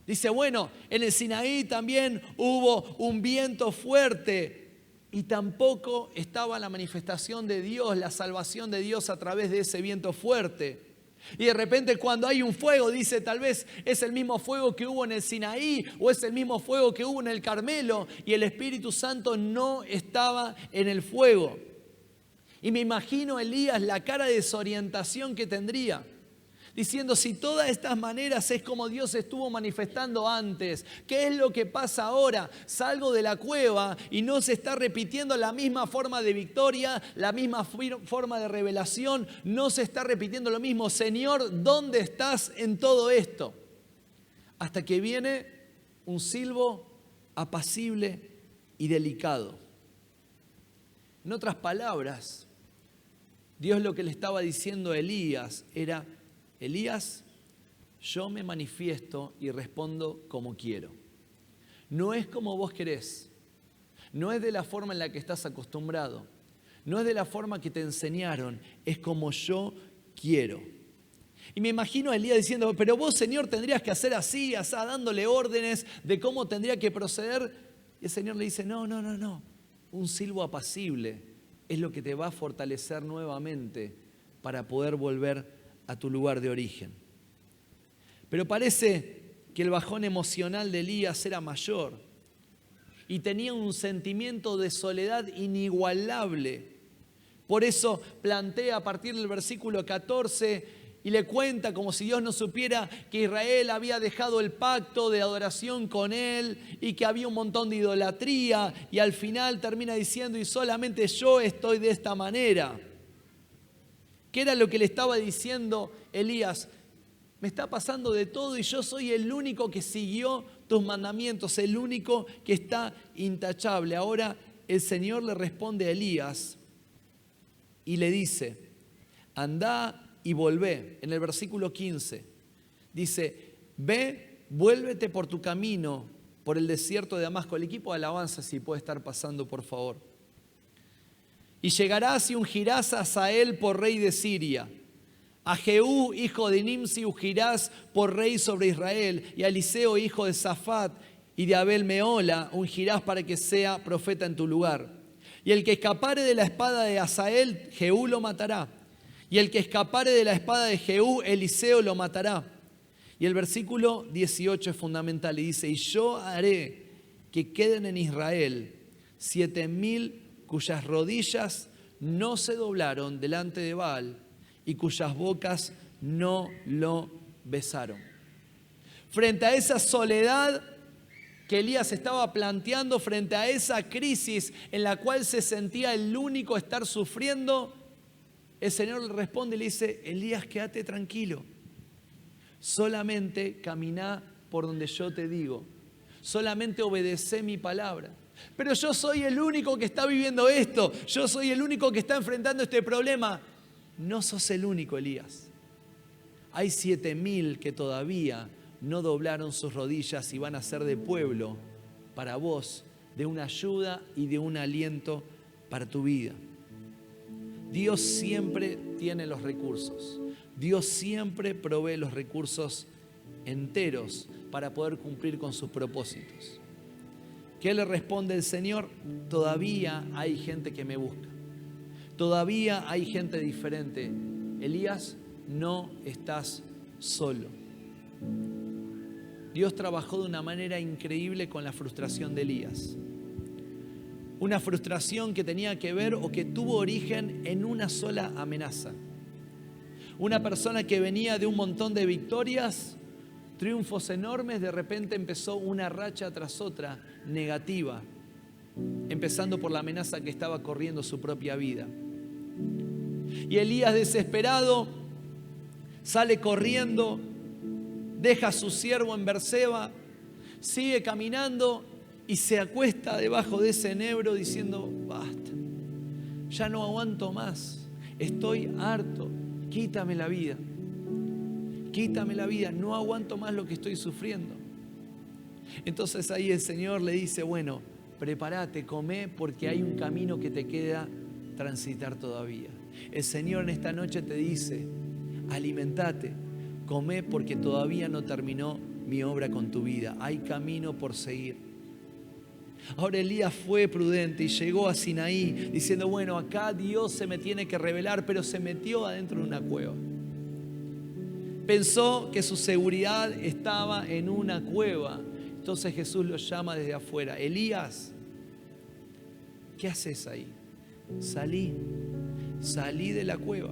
Speaker 1: Dice: bueno, en el Sinaí también hubo un viento fuerte y tampoco estaba la manifestación de Dios, la salvación de Dios a través de ese viento fuerte. Y de repente, cuando hay un fuego, dice: tal vez es el mismo fuego que hubo en el Sinaí o es el mismo fuego que hubo en el Carmelo, y el Espíritu Santo no estaba en el fuego. Y me imagino Elías la cara de desorientación que tendría, diciendo: si todas estas maneras es como Dios estuvo manifestando antes, ¿qué es lo que pasa ahora? Salgo de la cueva y no se está repitiendo la misma forma de victoria, la misma forma de revelación, no se está repitiendo lo mismo. Señor, ¿dónde estás en todo esto? Hasta que viene un silbo apacible y delicado. En otras palabras, Dios lo que le estaba diciendo a Elías era: Elías, yo me manifiesto y respondo como quiero. No es como vos querés. No es de la forma en la que estás acostumbrado. No es de la forma que te enseñaron. Es como yo quiero. Y me imagino a Elías diciendo: pero vos, Señor, tendrías que hacer así, asá, dándole órdenes de cómo tendría que proceder. Y el Señor le dice: no. Un silbo apacible es lo que te va a fortalecer nuevamente para poder volver a tu lugar de origen. Pero parece que el bajón emocional de Elías era mayor y tenía un sentimiento de soledad inigualable. Por eso plantea a partir del versículo 14 y le cuenta como si Dios no supiera que Israel había dejado el pacto de adoración con él y que había un montón de idolatría, y al final termina diciendo: y solamente yo estoy de esta manera. ¿Qué era lo que le estaba diciendo Elías? Me está pasando de todo y yo soy el único que siguió tus mandamientos, el único que está intachable. Ahora el Señor le responde a Elías y le dice: andá y volvé. En el versículo 15 dice: ve, vuélvete por tu camino por el desierto de Damasco. El equipo de alabanza, si puede estar pasando, por favor. Y llegarás y ungirás a Hazael por rey de Siria. A Jehú, hijo de Nimsi, ungirás por rey sobre Israel. Y a Eliseo, hijo de Safat y de Abel Meola, ungirás para que sea profeta en tu lugar. Y el que escapare de la espada de Hazael, Jehú lo matará. Y el que escapare de la espada de Jehú, Eliseo lo matará. Y el versículo 18 es fundamental y dice: y yo haré que queden en Israel 7,000 cuyas rodillas no se doblaron delante de Baal y cuyas bocas no lo besaron. Frente a esa soledad que Elías estaba planteando, frente a esa crisis en la cual se sentía el único estar sufriendo, el Señor le responde y le dice: Elías, quédate tranquilo. Solamente caminá por donde yo te digo. Solamente obedecé mi palabra. Pero yo soy el único que está viviendo esto. Yo soy el único que está enfrentando este problema. No sos el único, Elías. Hay 7,000 que todavía no doblaron sus rodillas y van a ser de pueblo para vos, de una ayuda y de un aliento para tu vida. Dios siempre tiene los recursos. Dios siempre provee los recursos enteros para poder cumplir con sus propósitos. ¿Qué le responde el Señor? Todavía hay gente que me busca. Todavía hay gente diferente. Elías, no estás solo. Dios trabajó de una manera increíble con la frustración de Elías. Una frustración que tenía que ver o que tuvo origen en una sola amenaza. Una persona que venía de un montón de victorias triunfos enormes, de repente empezó una racha tras otra negativa, empezando por la amenaza que estaba corriendo su propia vida. Y Elías, desesperado, sale corriendo, deja a su siervo en Berseba, sigue caminando y se acuesta debajo de ese enebro diciendo: basta, ya no aguanto más, estoy harto, quítame la vida, no aguanto más lo que estoy sufriendo. Entonces ahí el Señor le dice: bueno, prepárate, comé, porque hay un camino que te queda transitar todavía. El Señor en esta noche te dice: alimentate, comé, porque todavía no terminó mi obra con tu vida, hay camino por seguir. Ahora Elías fue prudente y llegó a Sinaí diciendo: bueno, acá Dios se me tiene que revelar, pero se metió adentro de una cueva. Pensó que su seguridad estaba en una cueva. Entonces Jesús lo llama desde afuera: Elías, ¿qué haces ahí? Salí de la cueva.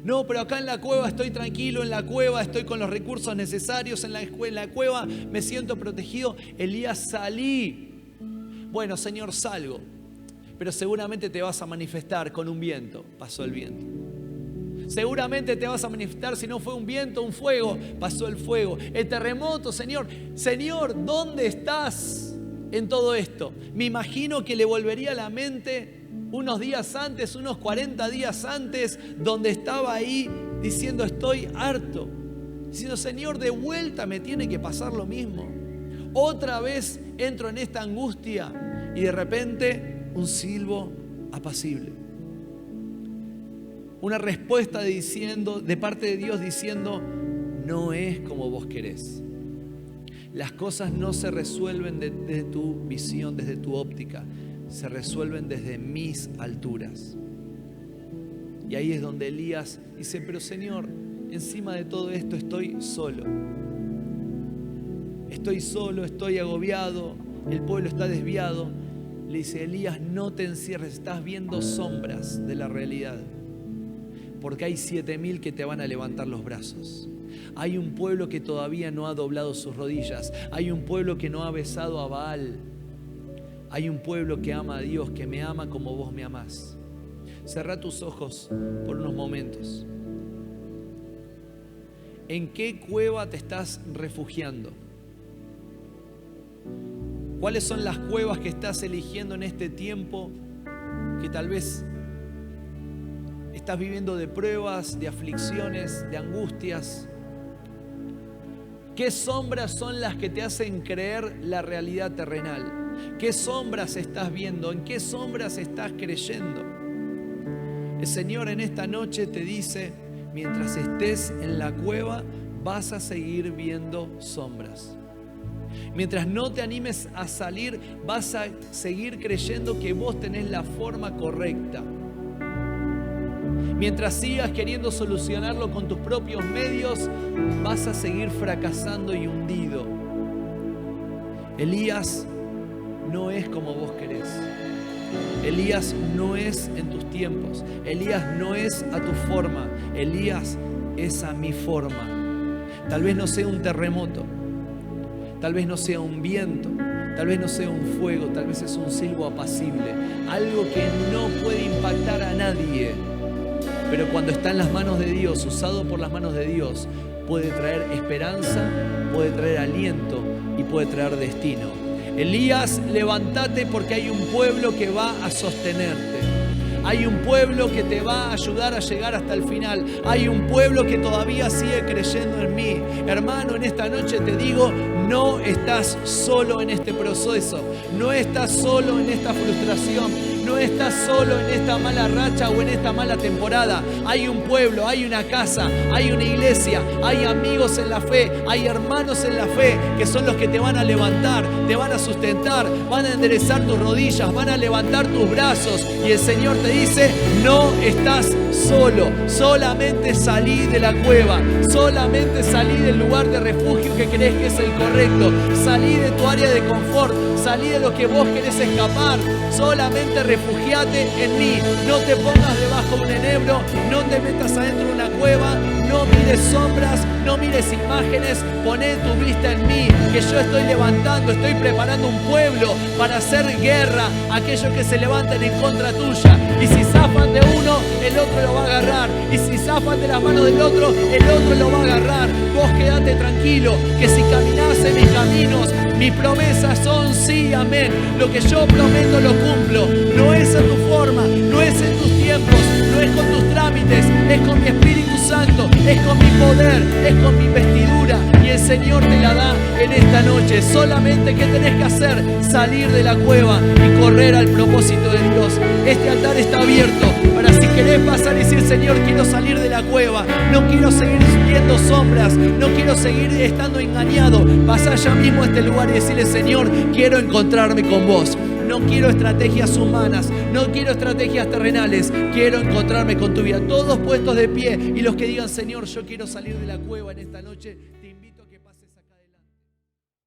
Speaker 1: No, pero acá en la cueva estoy tranquilo, en la cueva estoy con los recursos necesarios, en la cueva me siento protegido. Elías, salí. Bueno, Señor, salgo, pero seguramente te vas a manifestar con un viento. Pasó el viento. Seguramente te vas a manifestar, si no fue un viento, un fuego. Pasó el fuego. El terremoto, Señor, ¿dónde estás en todo esto? Me imagino que le volvería a la mente unos días antes, unos 40 días antes, donde estaba ahí diciendo: estoy harto. Diciendo: Señor, de vuelta me tiene que pasar lo mismo. Otra vez entro en esta angustia y de repente un silbo apacible. Una respuesta de parte de Dios diciendo: no es como vos querés. Las cosas no se resuelven desde tu visión, desde tu óptica. Se resuelven desde mis alturas. Y ahí es donde Elías dice: pero Señor, encima de todo esto estoy solo. Estoy agobiado, el pueblo está desviado. Le dice: Elías, no te encierres, estás viendo sombras de la realidad. Porque hay 7,000 que te van a levantar los brazos. Hay un pueblo que todavía no ha doblado sus rodillas. Hay un pueblo que no ha besado a Baal. Hay un pueblo que ama a Dios, que me ama como vos me amás. Cerrá tus ojos por unos momentos. ¿En qué cueva te estás refugiando? ¿Cuáles son las cuevas que estás eligiendo en este tiempo que tal vez estás viviendo de pruebas, de aflicciones, de angustias? ¿Qué sombras son las que te hacen creer la realidad terrenal? ¿Qué sombras estás viendo? ¿En qué sombras estás creyendo? El Señor en esta noche te dice: mientras estés en la cueva vas a seguir viendo sombras. Mientras no te animes a salir, vas a seguir creyendo que vos tenés la forma correcta. Mientras sigas queriendo solucionarlo con tus propios medios, vas a seguir fracasando y hundido. Elías no es como vos querés. Elías no es en tus tiempos. Elías no es a tu forma. Elías es a mi forma. Tal vez no sea un terremoto. Tal vez no sea un viento. Tal vez no sea un fuego. Tal vez es un silbo apacible. Algo que no puede impactar a nadie. Pero cuando está en las manos de Dios, usado por las manos de Dios, puede traer esperanza, puede traer aliento y puede traer destino. Elías, levántate porque hay un pueblo que va a sostenerte. Hay un pueblo que te va a ayudar a llegar hasta el final. Hay un pueblo que todavía sigue creyendo en mí. Hermano, en esta noche te digo, no estás solo en este proceso. No estás solo en esta frustración. No estás solo en esta mala racha o en esta mala temporada. Hay un pueblo, hay una casa, hay una iglesia, hay amigos en la fe, hay hermanos en la fe que son los que te van a levantar, te van a sustentar, van a enderezar tus rodillas, van a levantar tus brazos. Y el Señor te dice, no estás solo, solamente salí de la cueva, solamente salí del lugar de refugio que crees que es el correcto, salí de tu área de confort, salí de lo que vos querés escapar, Solamente refugiate en mí. No te pongas debajo de un enebro, no te metas adentro de una cueva, no mires sombras, no mires imágenes. Poné tu vista en mí, que yo estoy levantando, estoy preparando un pueblo para hacer guerra a aquellos que se levanten en contra tuya. Y si zafan de uno, el otro lo va a agarrar. Y si zafan de las manos del otro, el otro lo va a agarrar. Vos quedate tranquilo, que si caminás en mis caminos, mis promesas son sí, amén. Lo que yo prometo lo cumplo. No es en tu forma, no es en tus tiempos, no es con tus trámites, es con mi Espíritu Santo, es con mi poder, es con mi vestidura. Y el Señor te la da en esta noche. Solamente ¿qué tenés que hacer? Salir de la cueva y correr al propósito de Dios. Este altar está abierto para si querés pasar y decir: Señor, quiero salir de la cueva, no quiero seguir viendo sombras, no quiero seguir estando engañado. Pasá ya mismo a este lugar y decirle: Señor, quiero encontrarme con vos. No quiero estrategias humanas, no quiero estrategias terrenales, quiero encontrarme con tu vida. Todos puestos de pie, y los que digan: Señor, yo quiero salir de la cueva en esta noche.